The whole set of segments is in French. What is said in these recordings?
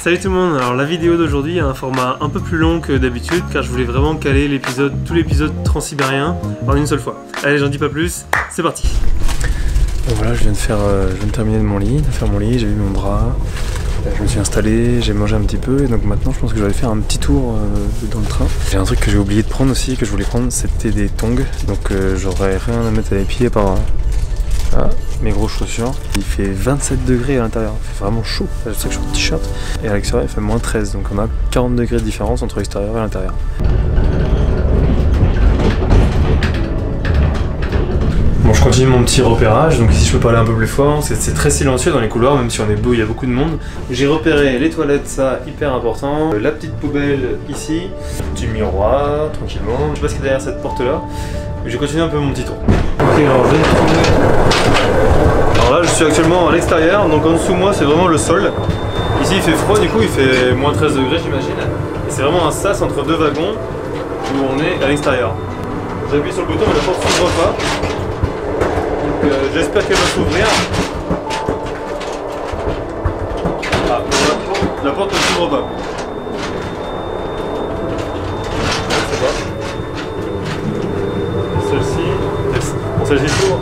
Salut tout le monde, alors la vidéo d'aujourd'hui a un format un peu plus long que d'habitude car je voulais vraiment caler tout l'épisode transsibérien en une seule fois. Allez, j'en dis pas plus, c'est parti. Bon voilà, je viens de terminer de faire mon lit, j'ai vu mon drap, je me suis installé, j'ai mangé un petit peu et donc maintenant je pense que je vais aller faire un petit tour dans le train. J'ai un truc que j'ai oublié de prendre aussi, que je voulais prendre, c'était des tongs, donc j'aurais rien à mettre à les pieds par mes grosses chaussures. Il fait 27 degrés à l'intérieur, il fait vraiment chaud. Je sais que je suis en t-shirt et à l'extérieur il fait moins 13, donc on a 40 degrés de différence entre l'extérieur et l'intérieur. Bon, je continue mon petit repérage, donc ici je peux parler un peu plus fort, c'est très silencieux dans les couloirs, même si on est beau, il y a beaucoup de monde. J'ai repéré les toilettes, ça hyper important, la petite poubelle ici, petit miroir, tranquillement. Je sais pas ce qu'il y a derrière cette porte là, mais je vais continuer un peu mon petit tour. Ok, alors je vais trouver. Alors là je suis actuellement à l'extérieur, donc en dessous de moi c'est vraiment le sol. Ici il fait froid, du coup il fait moins 13 degrés j'imagine. Et c'est vraiment un sas entre deux wagons où on est à l'extérieur. J'appuie sur le bouton mais la porte s'ouvre pas. Donc j'espère qu'elle va s'ouvrir. Ah, la porte ne s'ouvre pas. Je sais pas. Celle-ci. Bon, celle-ci s'ouvre.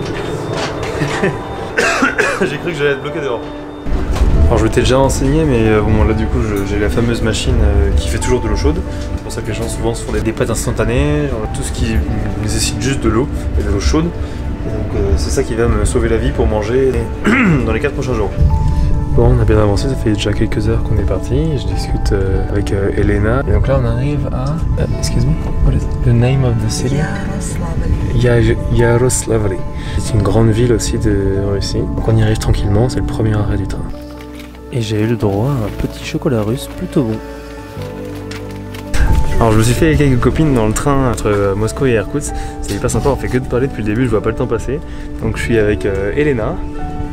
J'ai cru que j'allais être bloqué dehors. Alors je m'étais déjà renseigné, mais bon là du coup j'ai la fameuse machine qui fait toujours de l'eau chaude. C'est pour ça que les gens souvent se font des pâtes instantanées, genre tout ce qui nécessite juste de l'eau et de l'eau chaude. Donc c'est ça qui va me sauver la vie pour manger dans les 4 prochains jours. Bon, on a bien avancé, ça fait déjà quelques heures qu'on est parti. Je discute avec Elena. Et donc là on arrive à... excuse-moi, what is the name of the city? Yaroslavl. C'est une grande ville aussi de Russie. Donc on y arrive tranquillement, c'est le premier arrêt du train. Et j'ai eu le droit à un petit chocolat russe plutôt bon. Alors je me suis fait avec quelques copines dans le train entre Moscou et Irkoutsk. C'est hyper sympa, on fait que de parler depuis le début, je vois pas le temps passer. Donc je suis avec Elena.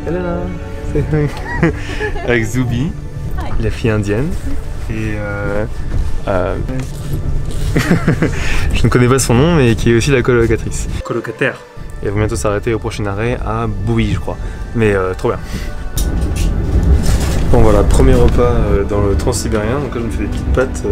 Elena. Avec Zubi, la fille indienne. Et je ne connais pas son nom, mais qui est aussi la colocataire. Et elle va bientôt s'arrêter au prochain arrêt à Bouy, je crois. Mais trop bien. Bon voilà, premier repas dans le transsibérien. Donc là je me fais des petites pâtes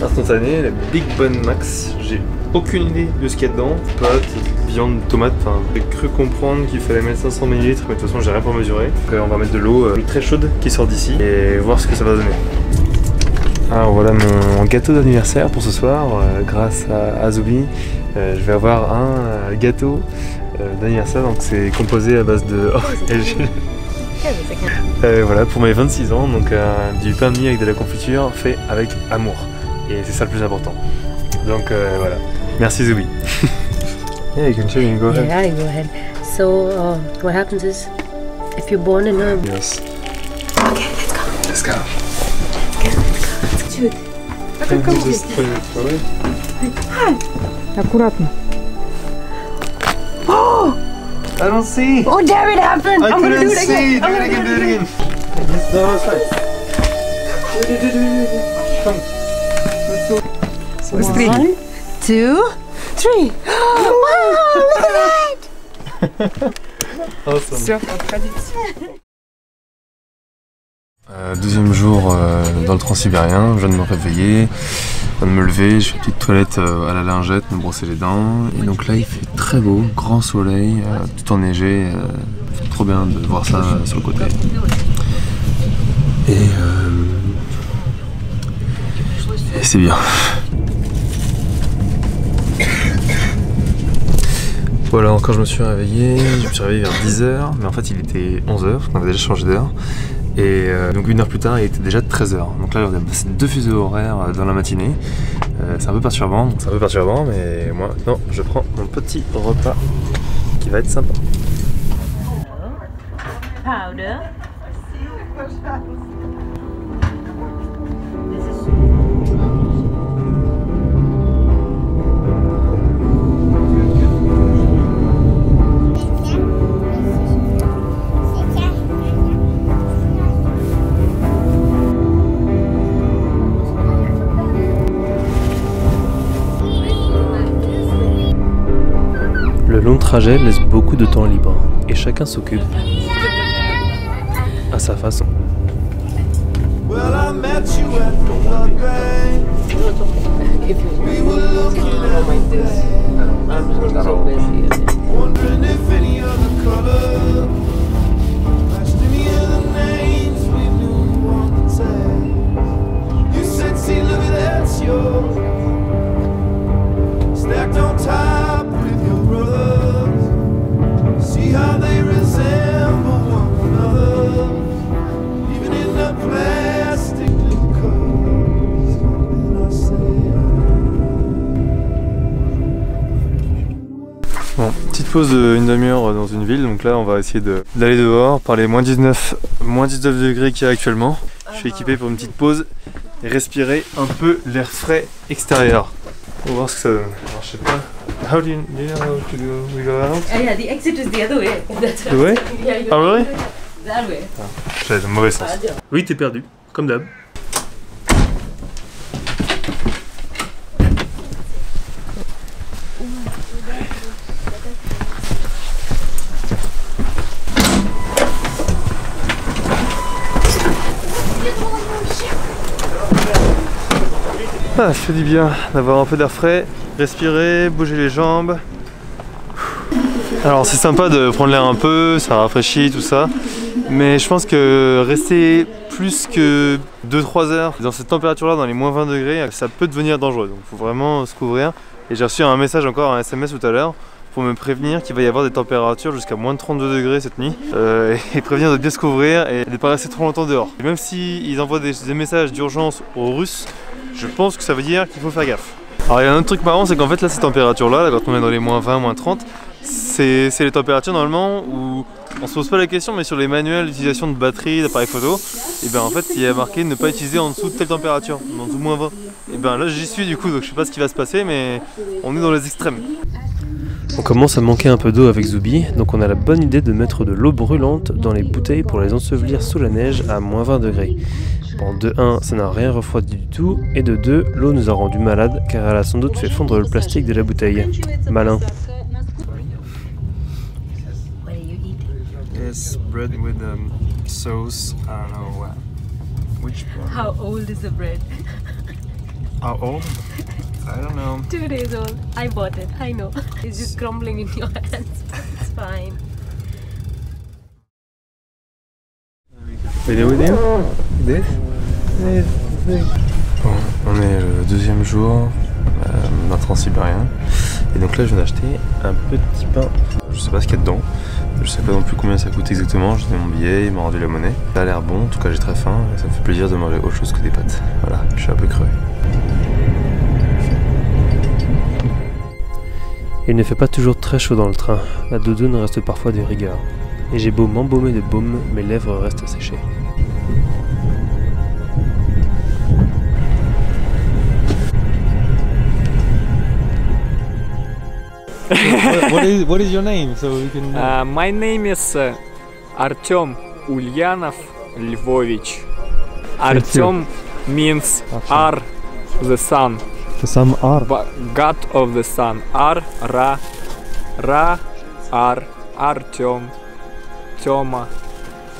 instantanées, la Big Bun Max. J'ai aucune idée de ce qu'il y a dedans. Pâtes, viande, tomate. Enfin, j'ai cru comprendre qu'il fallait mettre 500 ml, mais de toute façon j'ai rien pour mesurer. Donc on va mettre de l'eau très chaude qui sort d'ici et voir ce que ça va donner. Alors voilà mon gâteau d'anniversaire pour ce soir, grâce à Azubi. Je vais avoir un gâteau d'anniversaire, donc c'est composé à base de... voilà, pour mes 26 ans, donc du pain de mie avec de la confiture fait avec amour. Et c'est ça le plus important. Donc voilà. Merci Zubi. Yeah, you can show me. Go ahead. Yeah, go ahead. So what happens is, if you're born in a... Yes. Okay, let's go. Dude, Just put it away. аккуратно. Oh! I don't see. Oh, there it happened. I'm gonna do it again. Do it again. Yes, no, it's fine. Come. Let's go. 1, 2, 3. Wow, look at that! Awesome. Все, подходите. Deuxième jour dans le transsibérien, je viens de me réveiller, je viens de me lever, je fais une petite toilette à la lingette, me brosser les dents. Et donc là il fait très beau, grand soleil, tout enneigé, trop bien de voir ça sur le côté. Et c'est bien. Voilà, quand je me suis réveillé vers 10h, mais en fait il était 11h, on avait déjà changé d'heure. Et donc une heure plus tard, il était déjà 13h. Donc là, on a passé 2 fuseaux horaires dans la matinée. C'est un peu perturbant, mais moi, non, je prends mon petit repas qui va être sympa. Powder. Le long trajet laisse beaucoup de temps libre et chacun s'occupe à sa façon. Well, met you at the blood bank. If you We were looking don't mind at this, I'm so busy. wondering if any other color matched any other names we knew on the tag. You said, see, look at that, yours, stacked on top with your brothers. See how they resemble one another, even in the plastic little covers. And I said, Bon, petite pause d'une demi-heure dans une ville, donc là on va essayer d'aller dehors par les moins 19 degrés qu'il y a actuellement. Je suis équipé pour une petite pause et respirer un peu l'air frais extérieur. On va voir ce que ça donne. Alors je sais pas. How do you know how to go? We go out? Yeah, the exit is the other way. That's The way? Yeah, you Ah really? that way. J'allais dans le mauvais sens. Oui, t'es perdu, comme d'hab. Ah, ça fait du bien d'avoir un peu d'air frais, respirer, bouger les jambes. Alors c'est sympa de prendre l'air un peu, ça rafraîchit tout ça, mais je pense que rester plus que 2-3 heures dans cette température là, dans les moins 20 degrés, ça peut devenir dangereux, donc il faut vraiment se couvrir. Et j'ai reçu un message encore, un SMS tout à l'heure, pour me prévenir qu'il va y avoir des températures jusqu'à moins de 32 degrés cette nuit, et prévenir de bien se couvrir et de ne pas rester trop longtemps dehors. Et même s'ils envoient des messages d'urgence aux Russes, je pense que ça veut dire qu'il faut faire gaffe. Alors il y a un autre truc marrant, c'est qu'en fait là ces températures là, quand on est dans les moins 20, moins 30, c'est les températures normalement où on se pose pas la question, mais sur les manuels d'utilisation de batterie, d'appareil photo, et ben en fait il y a marqué ne pas utiliser en dessous de telle température, en dessous de moins 20. Et ben là j'y suis du coup, donc je sais pas ce qui va se passer, mais on est dans les extrêmes. On commence à manquer un peu d'eau avec Zubi, donc on a la bonne idée de mettre de l'eau brûlante dans les bouteilles pour les ensevelir sous la neige à moins 20 degrés. Bon, de 1, ça n'a rien refroidi du tout, et de 2, l'eau nous a rendu malades car elle a sans doute fait fondre le plastique de la bouteille. Malin. What are you eating? Yes, bread with sauce, I don't know which one. How old is the bread? How old? I don't know. 2 days old. I bought it. I know. It's just crumbling in your hands. It's fine. Video with you? This? Bon, on est le deuxième jour d'un transsibérien. Et donc là je viens d'acheter un petit pain. Je sais pas ce qu'il y a dedans. Je sais pas non plus combien ça coûte exactement. J'ai donné mon billet, il m'a rendu la monnaie. Ça a l'air bon, en tout cas j'ai très faim. Et ça me fait plaisir de manger autre chose que des pâtes. Voilà, je suis un peu crevé. Il ne fait pas toujours très chaud dans le train. La doudoune reste parfois de rigueur. Et j'ai beau m'embaumer de baume, mes lèvres restent séchées. What is your name, so we can... My name is Artem Ulyanov Lvovich. Artem means R, the sun. Some are. God of the sun. R, Ra, R, Artem, Toma.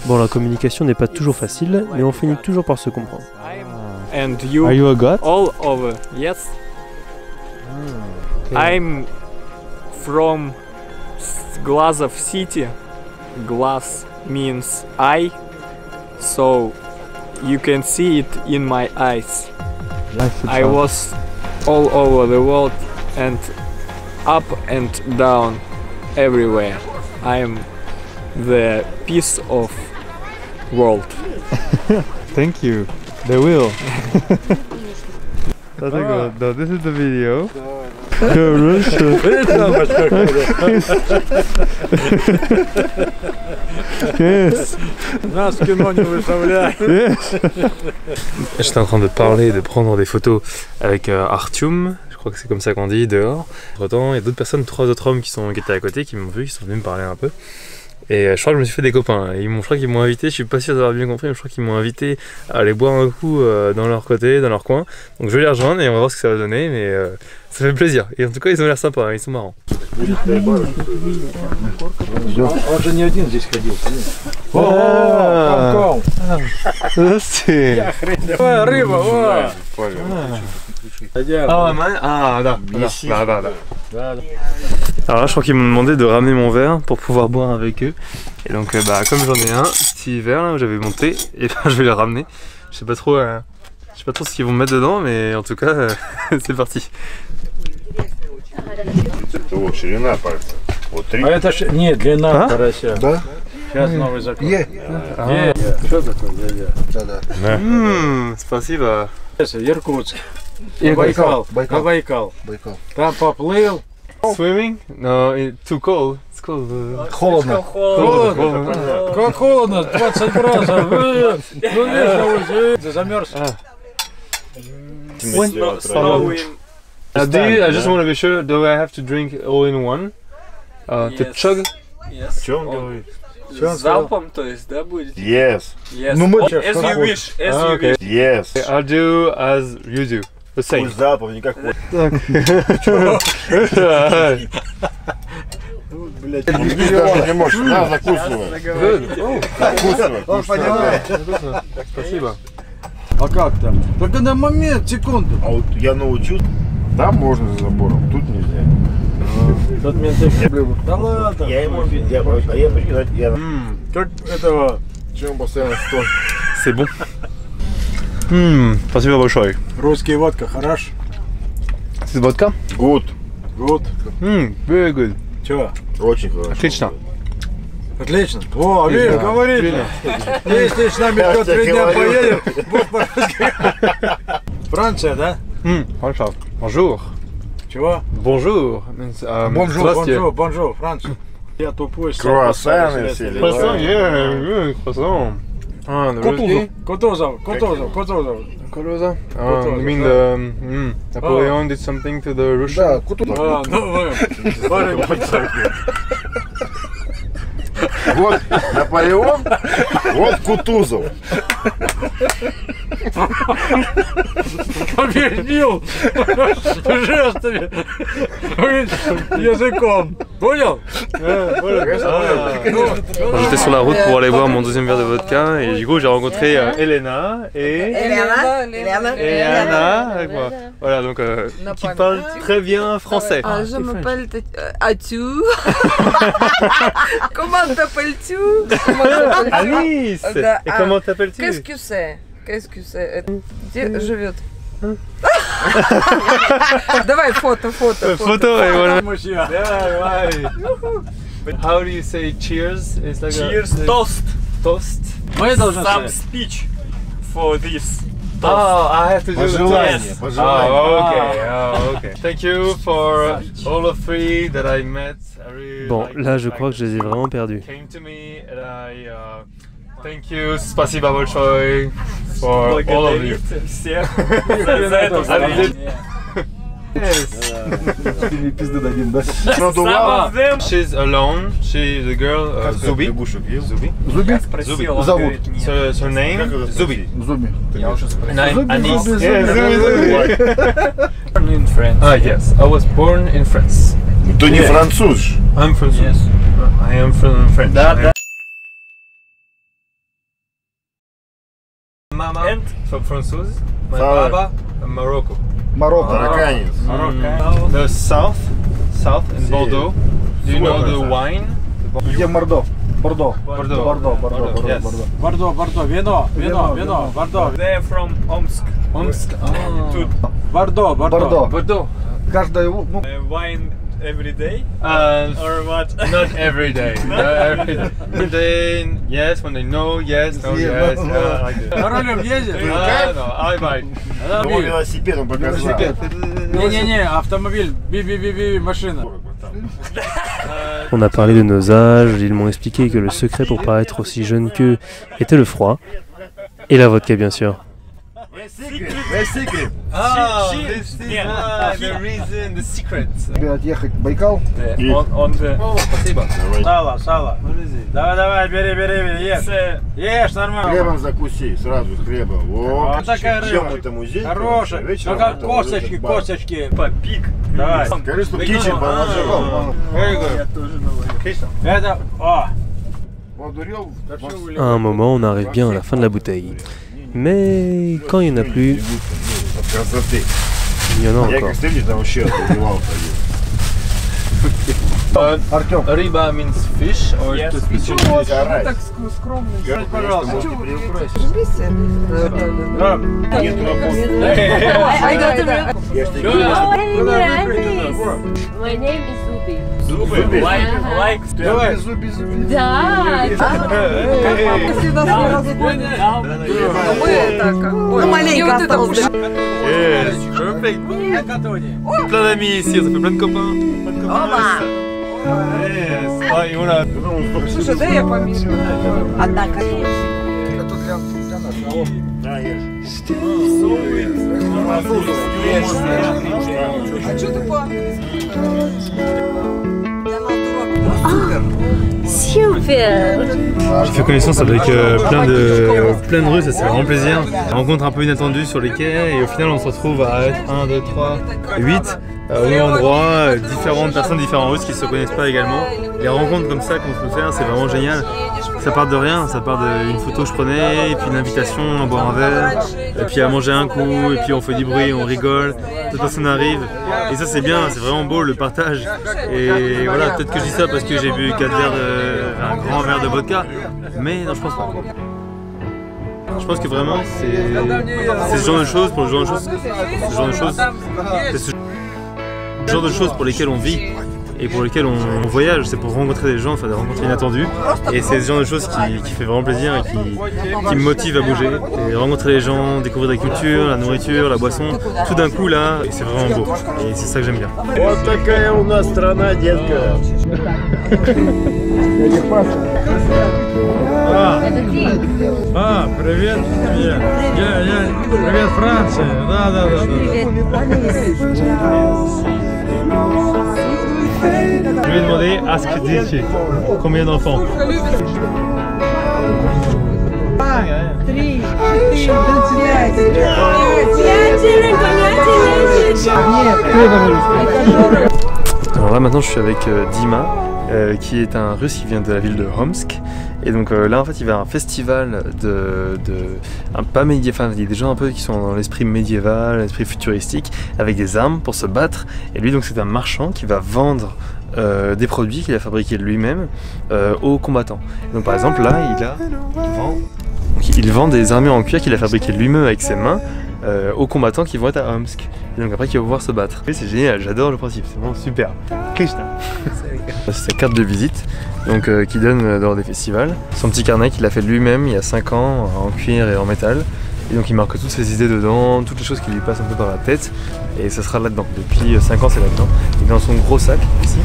Bon, la communication n'est pas toujours facile, mais on finit toujours par se comprendre. And you, Are you a god? all over, yes? I'm from Glazov city. Glass means eye, so you can see it in my eyes. I was all over the world and up and down everywhere. I'm the piece of world. Thank you. They will. That's good. No, this is the video. Yes. J'étais en train de parler, de prendre des photos avec Artyom, je crois que c'est comme ça qu'on dit, dehors. Entre temps, il y a d'autres personnes, 3 autres hommes qui étaient à côté, qui m'ont vu, qui sont venus me parler un peu. Et je crois que je me suis fait des copains. Et je crois qu'ils m'ont invité, je suis pas sûr d'avoir bien compris, mais je crois qu'ils m'ont invité à aller boire un coup dans leur côté, dans leur coin. Donc je vais les rejoindre et on va voir ce que ça va donner, mais ça fait plaisir. Et en tout cas, ils ont l'air sympas, hein, ils sont marrants. Он же не один здесь ходил. C'est... Рыба, Ah, là. Alors là, je crois qu'ils m'ont demandé de ramener mon verre pour pouvoir boire avec eux. Et donc, comme j'en ai un petit verre là où j'avais monté, et je vais le ramener. Je sais pas trop ce qu'ils vont mettre dedans, mais en tout cas, c'est parti. Вот ширина пальца. Вот 3. А это нет, длина А? карася. Да? Сейчас новый закон. Что такое? Да. Спасибо. Иркутск. Байкал. На Байкал. Там поплыл. Swimming? No, it's too cold. It's cold. Холодно. Холодно. Как холодно, 20 градусов. Ну видишь, замерз. I just want to be sure, do I have to drink all in one? To chug? Yes. Что он говорит? Залпом, то есть, да, будет? Yes. Yes. Ну мы... As you wish, as you Okay. wish. Yes. I'll do as you do. The same. Пусть запах никак вот. Блять, даже не можешь. На, закусывай. Закусывай. Спасибо. А как там? Только на момент, секунду. А вот я научу, там можно за забором, тут нельзя. Тут менты. Да ладно. Я ему... Я... Как этого... Чем постоянно стой. C'est bon. Спасибо большое. Русский водка, хорош? C'est vodka? Good. Good. Very good. Чего? Очень хорошо. Отлично. Отлично. О, видишь, говорит. Если с нами кто 3 дня поедет, будет по-русски. Франция, да? Хорошо. Bonjour. Чего? Bonjour. Бонжур, бонжур, Франция. Я тупой. Круассаны все. Croissant, yeah, croissant. Ah, the rosé. Кутузов. Кутузов. You mean the Napoleon did something to the Russian? Да, Кутузов. А, ну вы. Вот Наполеон, вот Кутузов. Победил жестами, языком. Понял? J'étais sur la route pour aller boire mon deuxième verre de vodka et du coup j'ai rencontré Elena et Anna avec moi. Voilà donc qui parle très bien français. Je m'appelle Atu. Comment t'appelles-tu? Alice. Et comment t'appelles-tu? Qu'est-ce que c'est? Qu'est-ce que c'est? Где живет? Давай фото. Photo et voilà. Мужчина. How do you say cheers? It's like Cheers, a toast. toast. Мы должны Some сказать. speech for this. Oh, I have to do the Пожелание, toast. пожелание. Oh, okay. Thank you for all the three that I met. I really Bon, liked là je them. crois que je les ai vraiment perdus. Came to me and I thank you, спасибо большое for all of you. Всех за эту встречу. Продувал. She's alone. She's the girl Zubi. Лягушек ел? Zubi. Я спросил, он Зовут. говорит, нет. So, her name Как это Zubi. Зуби. Я уже спросил. And I'm Anis. Born in France. Ah yes, I was born in France. Ты не француз. I'm from Yes. I am from France. Да. Mama And? from France. My Father. Baba from Morocco. Марокко. Марокканец. The south in Bordeaux. Do you know the wine? Где Бордо? Бордо. Bordeaux. Yes. Бордо. Вино. Бордо. They're from Omsk. Omsk. Тут Бордо. Bordeaux. Каждое, wine every day Uh, or what? not every day. Not every day. One day, yes. When they know, yes. No, yes. Like that. на рулем ездит? No, I buy. Его велосипедом показал. Не, автомобиль, би, машина. On a parlé de nos âges, ils m'ont expliqué que le secret pour paraître aussi jeune qu'eux était le froid. Et la vodka bien sûr. secret. Ah, the reason, the secret. Тебе отъехать в Байкал? On the... Спасибо. Давай. Сало, сало. Давай, бери, ешь. Ешь, нормально. Хлебом закуси, сразу с хлеба. Во. Вот такая Чем рыба. это музей? Хорошая. Вечером Только это вот этот бар. косточки. Пик. Давай. Скажи, что кичи положил. Это, Подурел. À un moment, on arrive bien à la fin de la bouteille. Mais quand il n'y en a plus, Красоты. il y en a Я encore. как встретишь, там вообще отбивал. Артем. Riba means fish or Yes. to speak Почему English? вы так скромно? пожалуйста. Вместе? Нет работы. Я ж тебе Oh, говорю, hey, Mirandis. My name is Zubi. Zube. Like что ты зуби. Да. Папа всегда сразу понял. А мы это как... Ну, маленько вот это пуш- Yes, perfect. Plein d'amis ici, ça fait plein de copains. Опа! Yes. Ah, et voilà. Слушай, да я померю. Одна картошка. Да, ешь. А что ты по-английски? Я на Super. J'ai fait connaissance avec plein de Russes, ça fait vraiment plaisir. On rencontre un peu inattendue sur les quais et au final on se retrouve à être 1, 2, 3, 8 au même endroit, différentes personnes, différents Russes qui ne se connaissent pas également. Les rencontres comme ça qu'on peut faire, c'est vraiment génial. Ça part de rien, ça part d'une photo que je prenais, et puis une invitation à boire un verre, et puis à manger un coup, et puis on fait du bruit, on rigole, d'autres personnes arrivent. Et ça c'est bien, c'est vraiment beau le partage. Et voilà, peut-être que je dis ça parce que j'ai bu 4 verres un grand verre de vodka, mais non, je pense pas. Je pense que vraiment c'est ce genre de choses, pour le genre de choses, ce genre de choses, c'est ce genre de choses pour lesquelles on vit et pour lesquelles on voyage, c'est pour rencontrer des gens, faire des rencontres inattendues. Et c'est ce genre de choses qui fait vraiment plaisir et qui me motive à bouger. Et rencontrer les gens, découvrir la culture, la nourriture, la boisson, tout d'un coup là, c'est vraiment beau. Et c'est ça que j'aime bien. Вот такая у нас страна, детка. Привет. Привет, Франция. Да. Je vais demander à ce que dites combien d'enfants. Alors là maintenant je suis avec Dima, qui est un Russe qui vient de la ville de Omsk. Et donc là en fait il va à un festival pas médiéval, il y a des gens un peu qui sont dans l'esprit médiéval, l'esprit futuristique, avec des armes pour se battre. Et lui donc c'est un marchand qui va vendre des produits qu'il a fabriqués lui-même aux combattants. Et donc par exemple là il vend des armures en cuir qu'il a fabriquées lui-même avec ses mains aux combattants qui vont être à Omsk. Et donc après qui vont pouvoir se battre. Et c'est génial, j'adore le principe, c'est vraiment super. Krishna. C'est sa carte de visite donc, qu'il donne lors des festivals. Son petit carnet qu'il a fait lui-même il y a 5 ans en cuir et en métal. Et donc il marque toutes ses idées dedans, toutes les choses qui lui passent un peu par la tête. Et ça sera là-dedans. Depuis 5 ans c'est là-dedans. Et dans son gros sac ici,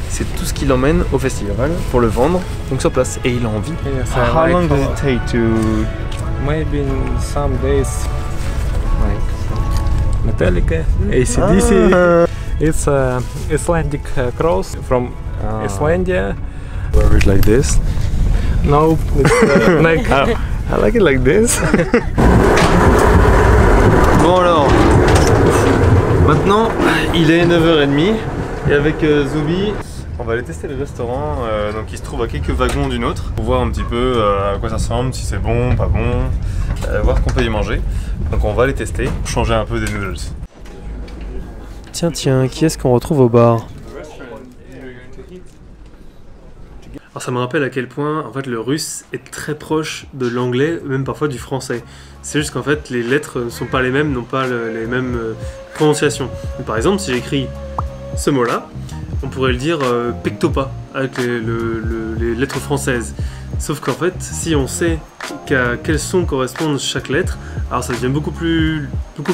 c'est tout ce qu'il emmène au festival pour le vendre donc sur place. Et il a envie. How long does it take to... Maybe in some days, like Metallica, AC/DC. It's a Icelandic cross from Icelandia. Wear it like this. No, it's like I like it like this. Bon alors, maintenant il est 9h30 et avec Zubi, on va aller tester le restaurant donc il se trouve à quelques wagons d'une autre pour voir un petit peu à quoi ça ressemble, si c'est bon, pas bon, voir qu'on peut y manger. Donc on va les tester, changer un peu des noodles. Tiens, qui est-ce qu'on retrouve au bar? Alors ça me rappelle à quel point en fait le russe est très proche de l'anglais, même parfois du français. C'est juste qu'en fait les lettres ne sont pas les mêmes, n'ont pas les mêmes prononciations. Donc, par exemple si j'écris ce mot-là, on pourrait le dire pectopa avec les lettres françaises. Sauf qu'en fait si on sait qu'à quels sons correspondent chaque lettre, alors ça devient beaucoup plus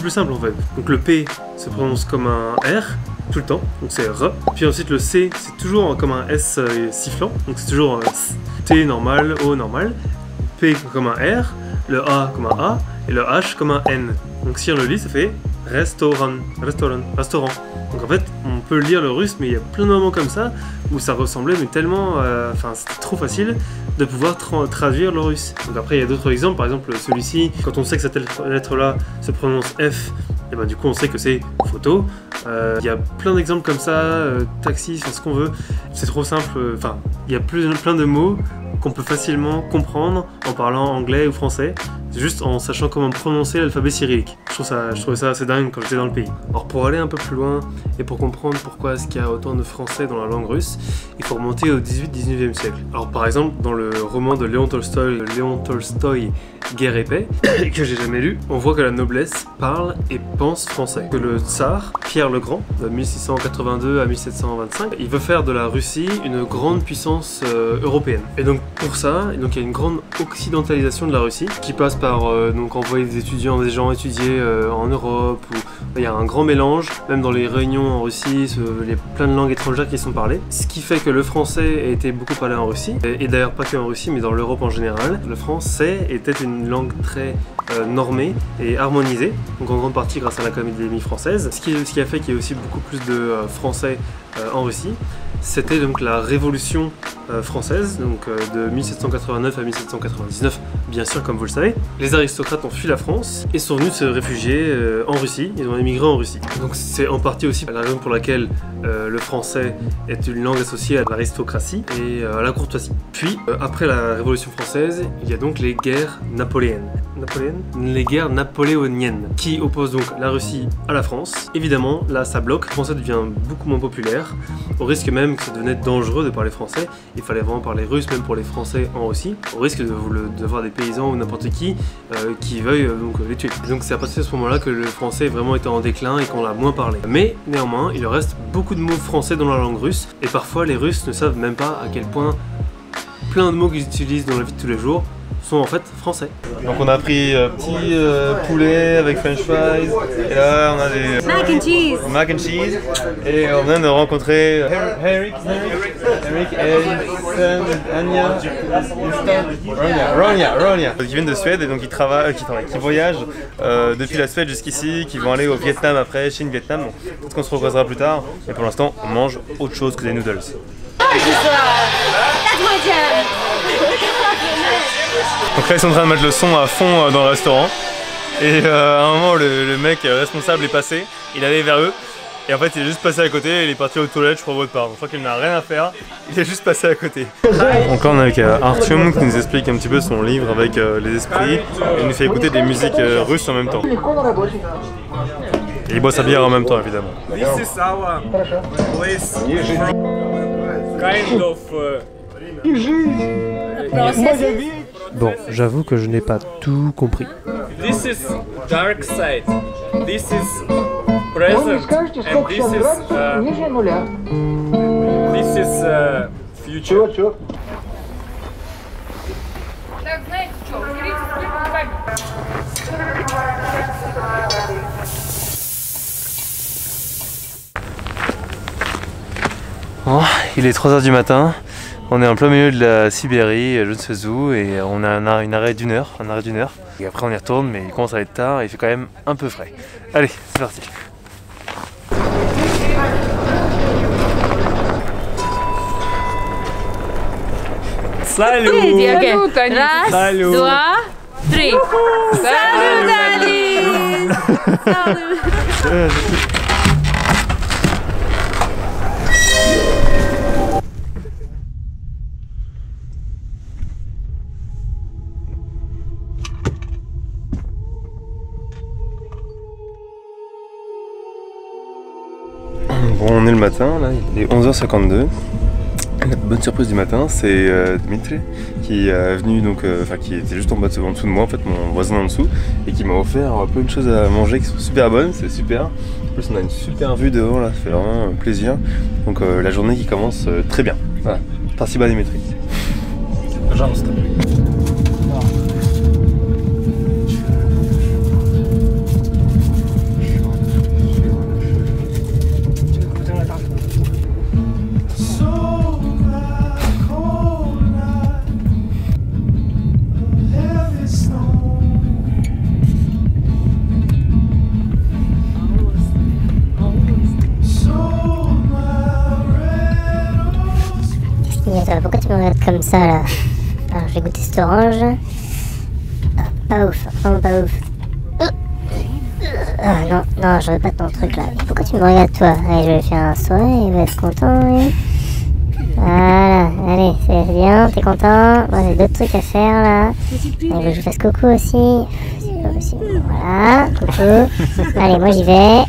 simple en fait. Donc le P se prononce comme un R tout le temps, donc c'est R. Puis ensuite le C c'est toujours comme un S sifflant, donc c'est toujours T normal, O normal, P comme un R, le A comme un A, et le H comme un N. Donc si on le lit, ça fait restaurant. Donc en fait, on peut lire le russe, mais il y a plein de moments comme ça où ça ressemblait, mais tellement, c'était trop facile de pouvoir traduire le russe. Donc après, il y a d'autres exemples, par exemple celui-ci, quand on sait que cette lettre-là se prononce F, et ben du coup on sait que c'est photo. Il y a plein d'exemples comme ça, taxi, ce qu'on veut. C'est trop simple, il y a plein de mots qu'on peut facilement comprendre en parlant anglais ou français, juste en sachant comment prononcer l'alphabet cyrillique. Je trouvais ça assez dingue quand j'étais dans le pays. Alors pour aller un peu plus loin et pour comprendre pourquoi est-ce qu'il y a autant de français dans la langue russe, il faut remonter au 18-19e siècle. Alors par exemple, dans le roman de Léon Tolstoï, Guerre et paix, que j'ai jamais lu, on voit que la noblesse parle et pense français. Que le tsar, Pierre le Grand, de 1682 à 1725, il veut faire de la Russie une grande puissance européenne. Et donc pour ça, il y a une grande occidentalisation de la Russie qui passe par donc envoyer des gens étudier en Europe, où il y a un grand mélange, même dans les réunions en Russie, il y a plein de langues étrangères qui sont parlées. Ce qui fait que le français a été beaucoup parlé en Russie, et d'ailleurs pas que en Russie, mais dans l'Europe en général. Le français était une langue très normée et harmonisée, donc en grande partie grâce à l'Académie française. Ce qui a fait qu'il y ait aussi beaucoup plus de français en Russie. C'était donc la Révolution française, donc de 1789 à 1799, bien sûr, comme vous le savez. Les aristocrates ont fui la France et sont venus se réfugier en Russie, ils ont émigré en Russie. Donc c'est en partie aussi la raison pour laquelle le français est une langue associée à l'aristocratie et à la courtoisie. Puis, après la Révolution française, il y a donc les guerres napoléoniennes. Les guerres napoléoniennes, qui opposent donc la Russie à la France. Évidemment, là ça bloque, le français devient beaucoup moins populaire, au risque même que ça devenait dangereux de parler français. Il fallait vraiment parler russe, même pour les Français en Russie, au risque de voir des paysans ou n'importe qui veuillent donc les tuer. Et donc c'est à partir de ce moment-là que le français vraiment était en déclin et qu'on l'a moins parlé. Mais néanmoins, il reste beaucoup de mots français dans la langue russe, et parfois les Russes ne savent même pas à quel point plein de mots qu'ils utilisent dans la vie de tous les jours sont en fait français. Donc on a pris petit poulet avec french fries, et là on a des mac and cheese, et on vient de rencontrer Eric et Anya, Ronja, qui viennent de Suède et donc qui voyagent depuis la Suède jusqu'ici, qui vont aller au Vietnam après, Chine, Vietnam. Peut-être qu'on se recroisera plus tard, mais pour l'instant on mange autre chose que des noodles. Donc là ils sont en train de mettre le son à fond dans le restaurant, et à un moment le mec responsable est passé, il allait vers eux, et en fait il est juste passé à côté, il est parti aux toilettes je crois autre part, donc je crois qu'il n'a rien à faire, il est juste passé à côté. Donc là on est avec Artyom qui nous explique un petit peu son livre avec les esprits, et il nous fait écouter des musiques russes en même temps. Et il boit sa bière en même temps évidemment. This is our place kind of Bon, j'avoue que je n'ai pas tout compris. This is dark side. This is present. And this is future. Oh, il est 3h du matin. On est en plein milieu de la Sibérie, je ne sais où, et on a un arrêt d'une heure. Et après on y retourne, mais il commence à être tard et il fait quand même un peu frais. Allez, c'est parti. Salut! Salut, Tanis. Salut! 2, 3. Salut, Salut. Bon, on est le matin, là, il est 11h52. La bonne surprise du matin, c'est Dmitri qui est venu, donc, qui était juste en dessous de moi, en fait, mon voisin en dessous, et qui m'a offert plein de choses à manger qui sont super bonnes, c'est super. En plus, on a une super vue dehors, là, ça fait vraiment plaisir. Donc, la journée qui commence très bien. Voilà, спасибо, Dmitri. Пожалуйста. toi, pourquoi tu me regardes comme ça là? Alors je vais goûter cette orange. Ah, pas ouf, vraiment pas ouf. Ah non, non, je veux pas ton truc là. Et pourquoi tu me regardes toi? Allez, je vais faire un soin, il va être content. Oui. Voilà, allez, c'est bien, t'es content? Moi j'ai d'autres trucs à faire là. Il veut que je fasse coucou aussi. C'est pas possible. Voilà, coucou. Allez, moi j'y vais.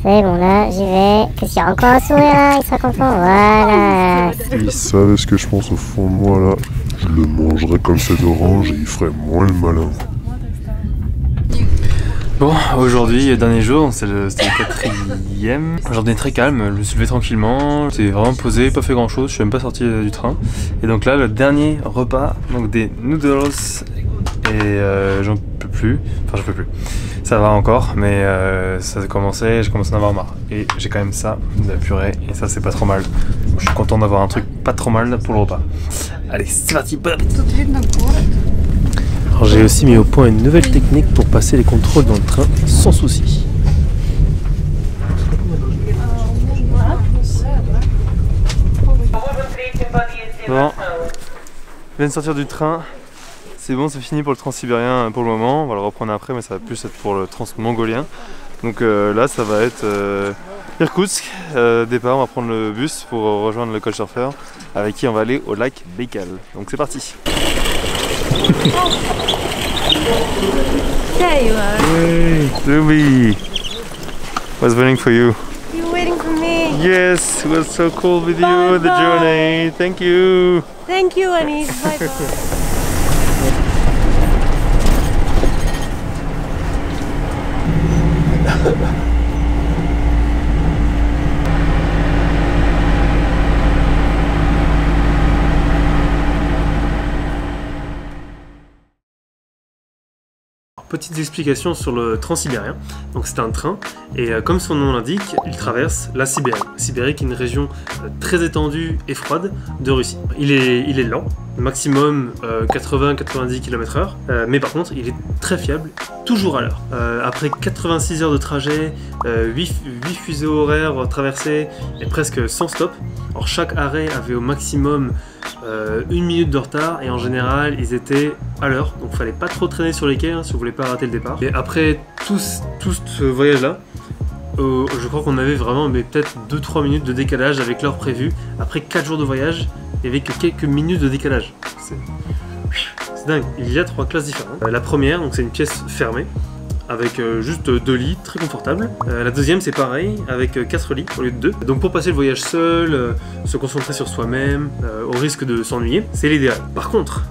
C'est bon là, j'y vais. Qu'est-ce qu'il y a encore un sourire là? Il sera content. Voilà. Il savait ce que je pense au fond de moi là. Je le mangerais comme cette orange et il ferait moins le malin. Bon, aujourd'hui, dernier jour, c'était le 4e. Journée très calme, je me suis levé tranquillement, j'étais vraiment posé, pas fait grand chose, je suis même pas sorti du train. Et donc là, le dernier repas, donc des noodles, et j'en peux plus, enfin j'en peux plus. Ça va encore, mais ça a commencé, j'ai commencé à en avoir marre. Et j'ai quand même ça, de la purée, et ça c'est pas trop mal. Je suis content d'avoir un truc pas trop mal pour le repas. Allez, c'est parti, bon appétit. Alors j'ai aussi mis au point une nouvelle technique pour passer les contrôles dans le train sans souci. Bon, je viens de sortir du train. C'est bon, c'est fini pour le transsibérien pour le moment. On va le reprendre après, mais ça va plus être pour le transmongolien. Donc là, ça va être Irkoutsk. Départ, on va prendre le bus pour rejoindre le Couchsurfer avec qui on va aller au lac Baïkal. Donc c'est parti. There you are. Hey, Ruby! Was waiting for you. You're waiting for me. Yes, it was so cool with Bye, you, the bye. journey. Thank you. Thank you, Anis. Bye bye. Petites explications sur le transsibérien. Donc c'est un train et comme son nom l'indique, il traverse la Sibérie. La Sibérie qui est une région très étendue et froide de Russie. Il est lent, maximum 80-90 km/h, mais par contre il est très fiable, toujours à l'heure. Après 86 heures de trajet, 8 fuseaux horaires traversés et presque sans stop. Alors chaque arrêt avait au maximum 1 minute de retard et en général ils étaient à l'heure, donc fallait pas trop traîner sur les quais si vous voulez pas rater le départ. Et après tout ce voyage là, je crois qu'on avait vraiment peut-être 2-3 minutes de décalage avec l'heure prévue. Après 4 jours de voyage, il y avait que quelques minutes de décalage. C'est dingue. Il y a 3 classes différentes. La première, donc c'est une pièce fermée avec juste 2 lits très confortables. La deuxième c'est pareil avec 4 lits au lieu de 2. Donc pour passer le voyage seul, se concentrer sur soi-même, au risque de s'ennuyer, c'est l'idéal. Par contre,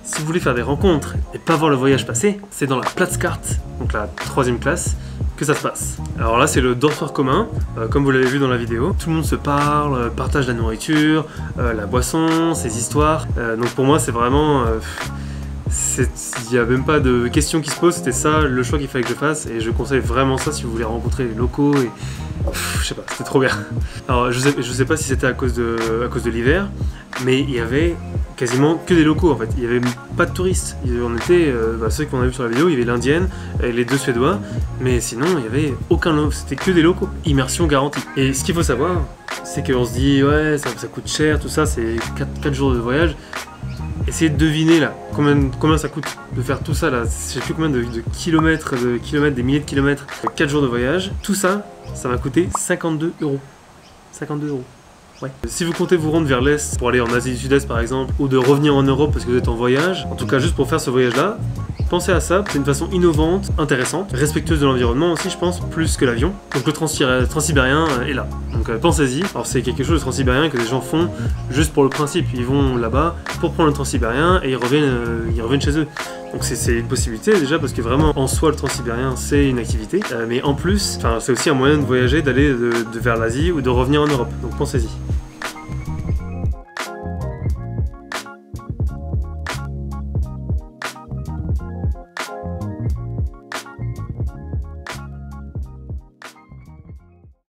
si vous voulez faire des rencontres et pas voir le voyage passer, c'est dans la Platzkarte, donc la 3e classe, que ça se passe. Alors là c'est le dortoir commun, comme vous l'avez vu dans la vidéo. Tout le monde se parle, partage la nourriture, la boisson, ses histoires. Donc pour moi c'est vraiment... il n'y a même pas de question qui se pose, c'était ça le choix qu'il fallait que je fasse et je conseille vraiment ça si vous voulez rencontrer les locaux et je sais pas, c'était trop bien. Alors je sais pas si c'était à cause de l'hiver, mais il y avait quasiment que des locaux en fait, il n'y avait pas de touristes. On était, ceux qu'on a vu sur la vidéo, il y avait l'Indienne et les 2 Suédois, mais sinon il n'y avait aucun lot, c'était que des locaux, immersion garantie. Et ce qu'il faut savoir, c'est qu'on se dit ouais ça coûte cher, tout ça, c'est 4 jours de voyage. Essayez de deviner là, combien ça coûte de faire tout ça là, je sais plus combien de kilomètres, des milliers de kilomètres, 4 jours de voyage, tout ça, ça m'a coûté 52 €. 52 €. Ouais. Si vous comptez vous rendre vers l'Est pour aller en Asie du Sud-Est par exemple, ou de revenir en Europe parce que vous êtes en voyage, en tout cas juste pour faire ce voyage là, pensez à ça, c'est une façon innovante, intéressante, respectueuse de l'environnement aussi je pense, plus que l'avion. Donc le transsibérien est là, donc pensez-y. Alors c'est quelque chose de transsibérien que les gens font juste pour le principe, ils vont là-bas pour prendre le transsibérien et ils reviennent chez eux. Donc c'est une possibilité déjà parce que vraiment en soi le transsibérien c'est une activité, mais en plus c'est aussi un moyen de voyager, d'aller vers l'Asie ou de revenir en Europe, donc pensez-y.